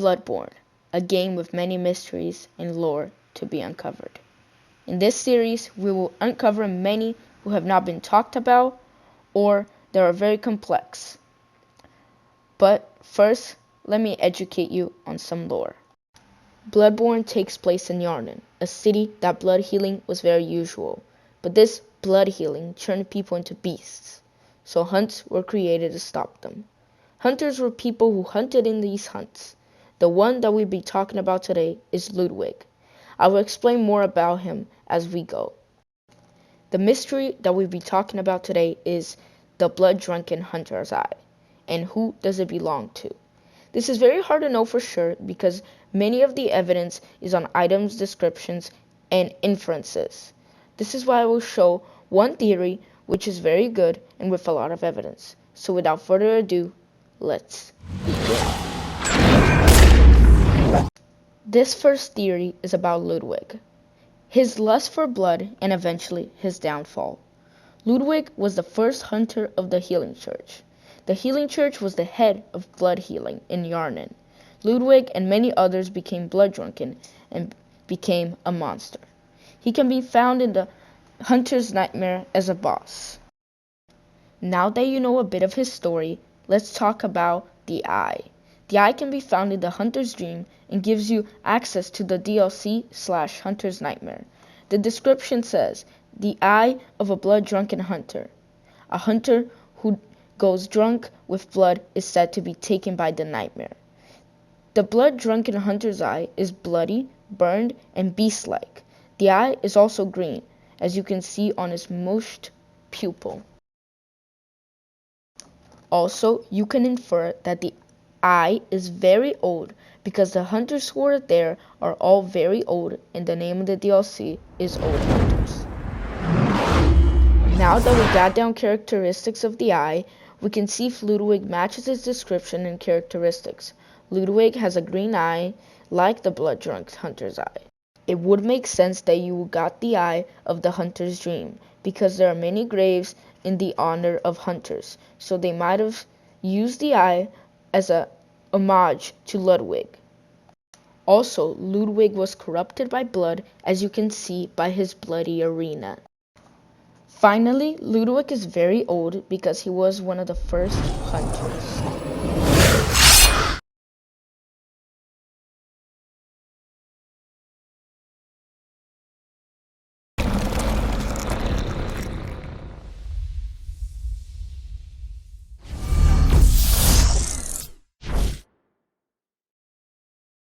Bloodborne, a game with many mysteries and lore to be uncovered. In this series, we will uncover many who have not been talked about or that are very complex. But first, let me educate you on some lore. Bloodborne takes place in Yarnan, a city that blood healing was very usual, but this blood healing turned people into beasts, so hunts were created to stop them. Hunters were people who hunted in these hunts. The one that we'll be talking about today is Ludwig. I will explain more about him as we go. The mystery that we'll be talking about today is the blood-drunken hunter's eye, and who does it belong to? This is very hard to know for sure because many of the evidence is on items, descriptions, and inferences. This is why I will show one theory which is very good and with a lot of evidence. So without further ado, let's begin. This first theory is about Ludwig, his lust for blood, and eventually his downfall. Ludwig was the first hunter of the Healing Church. The Healing Church was the head of blood healing in Yarnan. Ludwig and many others became blood drunken and became a monster. He can be found in the Hunter's Nightmare as a boss. Now that you know a bit of his story, let's talk about the Eye. The Eye can be found in the Hunter's Dream and gives you access to the DLC/Hunter's Nightmare. The description says, the eye of a blood-drunken hunter. A hunter who goes drunk with blood is said to be taken by the nightmare. The blood-drunken hunter's eye is bloody, burned, and beast-like. The eye is also green, as you can see on its mushed pupil. Also, you can infer that the eye is very old because the hunters who are there are all very old, and the name of the DLC is Old Hunters. Now that we got down characteristics of the eye, we can see if Ludwig matches its description and characteristics. Ludwig has a green eye, like the blood-drunk hunter's eye. It would make sense that you got the eye of the hunter's dream, because there are many graves in the honor of hunters, so they might have used the eye as a homage to Ludwig. Also, Ludwig was corrupted by blood, as you can see by his bloody arena. Finally, Ludwig is very old because he was one of the first hunters.